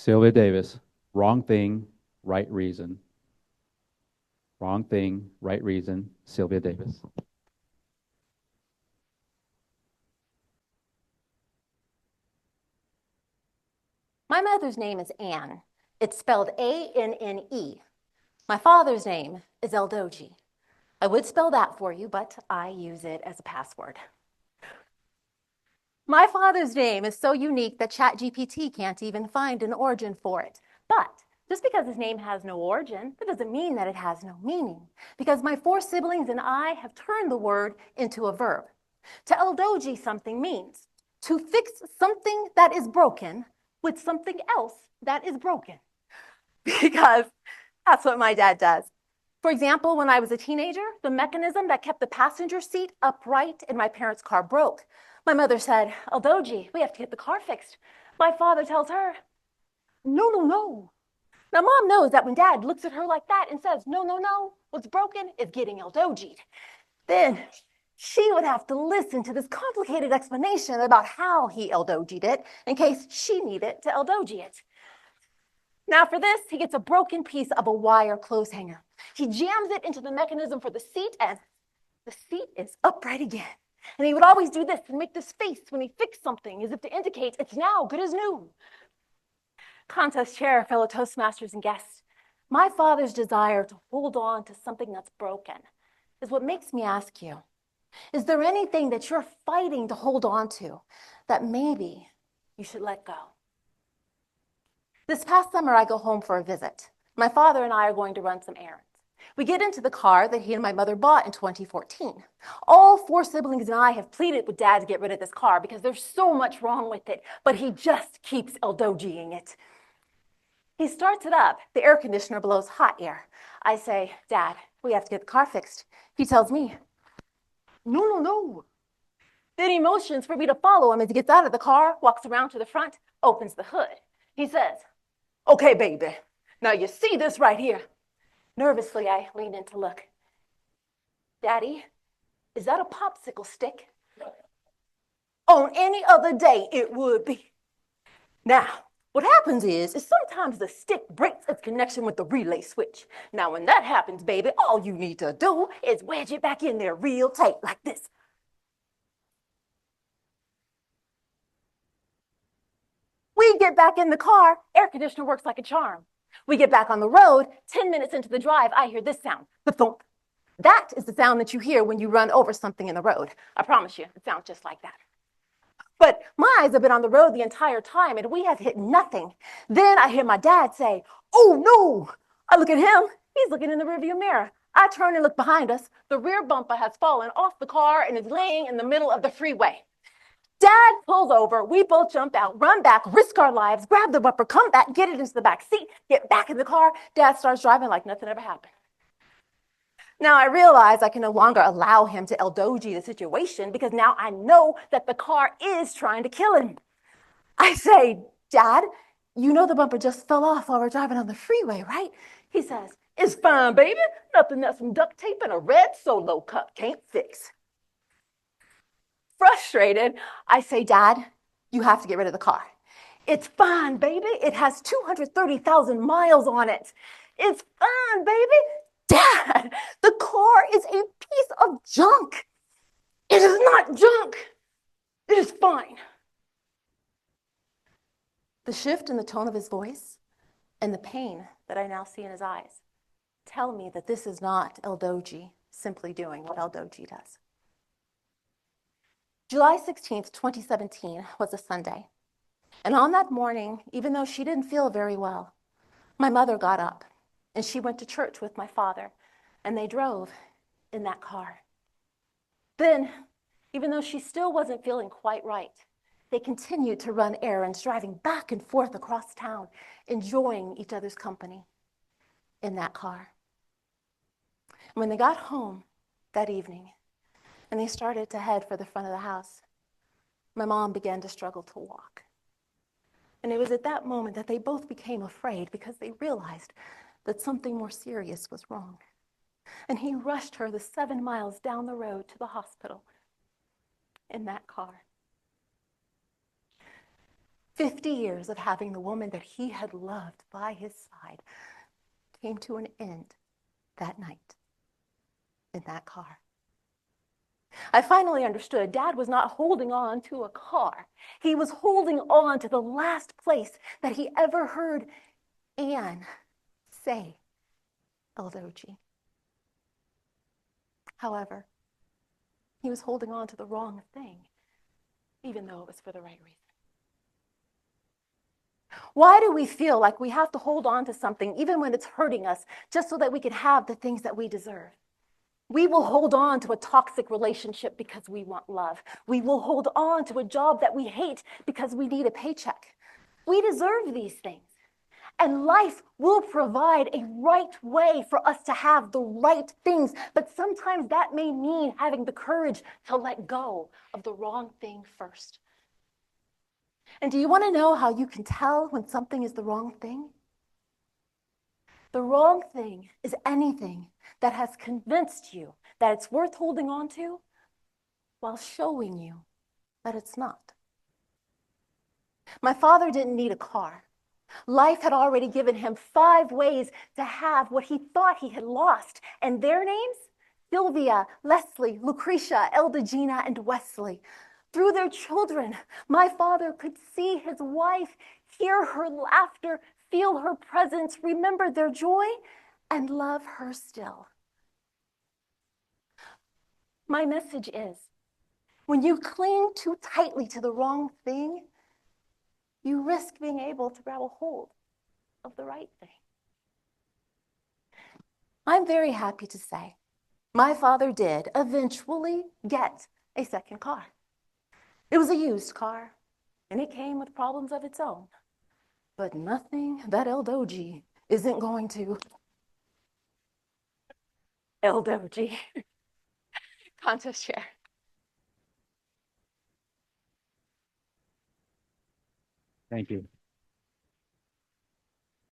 Sylvia Davis. Wrong thing, right reason. Wrong thing, right reason. Sylvia Davis. My mother's name is Anne. It's spelled A-N-N-E. My father's name is Eldoji. I would spell that for you, but I use it as a password. My father's name is so unique that ChatGPT can't even find an origin for it. But just because his name has no origin, that doesn't mean that it has no meaning, because my 4 siblings and I have turned the word into a verb. To Eldoji, something means to fix something that is broken with something else that is broken, because that's what my dad does. For example, when I was a teenager, the mechanism that kept the passenger seat upright in my parents' car broke. My mother said, Eldoji, we have to get the car fixed. My father tells her, no, no, no. Now, mom knows that when dad looks at her like that and says, no, no, no, what's broken is getting Eldoji'd. Then she would have to listen to this complicated explanation about how he Eldoji'd it in case she needed to Eldoji it. Now for this, he gets a broken piece of a wire clothes hanger. He jams it into the mechanism for the seat, and the seat is upright again. And he would always do this and make this face when he fixed something, as if to indicate it's now good as new. Contest chair, fellow Toastmasters and guests, my father's desire to hold on to something that's broken is what makes me ask you, is there anything that you're fighting to hold on to that maybe you should let go? This past summer, I go home for a visit. My father and I are going to run some errands. We get into the car that he and my mother bought in 2014. All 4 siblings and I have pleaded with dad to get rid of this car because there's so much wrong with it, but he just keeps Eldojiing it. He starts it up. The air conditioner blows hot air. I say, Dad, we have to get the car fixed. He tells me, no, no, no. Then he motions for me to follow him as he gets out of the car, walks around to the front, opens the hood. He says, okay, baby, now you see this right here. Nervously, I lean in to look. Daddy, is that a popsicle stick? On any other day, it would be. Now, what happens is sometimes the stick breaks its connection with the relay switch. Now, when that happens, baby, all you need to do is wedge it back in there real tight like this. We get back in the car, air conditioner works like a charm. We get back on the road, 10 minutes into the drive, I hear this sound, the thump. That is the sound that you hear when you run over something in the road. I promise you, it sounds just like that. But my eyes have been on the road the entire time, and we have hit nothing. Then I hear my dad say, oh no! I look at him, he's looking in the rearview mirror. I turn and look behind us. The rear bumper has fallen off the car and is laying in the middle of the freeway. Dad pulls over, we both jump out, run back, risk our lives, grab the bumper, come back, get it into the back seat, get back in the car. Dad starts driving like nothing ever happened. Now I realize I can no longer allow him to Eldoji the situation because now I know that the car is trying to kill him. I say, Dad, you know the bumper just fell off while we're driving on the freeway, right? He says, it's fine, baby. Nothing that some duct tape and a red Solo cup can't fix. Frustrated, I say, Dad, you have to get rid of the car. It's fine, baby. It has 230,000 miles on it. It's fine, baby. Dad, the car is a piece of junk. It is not junk. It is fine. The shift in the tone of his voice and the pain that I now see in his eyes tell me that this is not Eldoji simply doing what Eldoji does. July 16th, 2017 was a Sunday. And on that morning, even though she didn't feel very well, my mother got up and she went to church with my father, and they drove in that car. Then, even though she still wasn't feeling quite right, they continued to run errands, driving back and forth across town, enjoying each other's company in that car. And when they got home that evening, and they started to head for the front of the house, my mom began to struggle to walk. And it was at that moment that they both became afraid because they realized that something more serious was wrong. And he rushed her the 7 miles down the road to the hospital in that car. 50 years of having the woman that he had loved by his side came to an end that night in that car. I finally understood Dad was not holding on to a car. He was holding on to the last place that he ever heard Anne say Eldoji. However, he was holding on to the wrong thing, even though it was for the right reason. Why do we feel like we have to hold on to something even when it's hurting us just so that we can have the things that we deserve? We will hold on to a toxic relationship because we want love. We will hold on to a job that we hate because we need a paycheck. We deserve these things. And life will provide a right way for us to have the right things. But sometimes that may mean having the courage to let go of the wrong thing first. And do you want to know how you can tell when something is the wrong thing? The wrong thing is anything that has convinced you that it's worth holding on to while showing you that it's not. My father didn't need a car. Life had already given him 5 ways to have what he thought he had lost. And their names? Silvia, Leslie, Lucretia, Eldegina, and Wesley. Through their children, my father could see his wife, hear her laughter, feel her presence, remember their joy, and love her still. My message is, when you cling too tightly to the wrong thing, you risk being able to grab a hold of the right thing. I'm very happy to say my father did eventually get a second car. It was a used car, and it came with problems of its own, but nothing that Eldoji isn't going to. Eldoji. Contest chair. Thank you.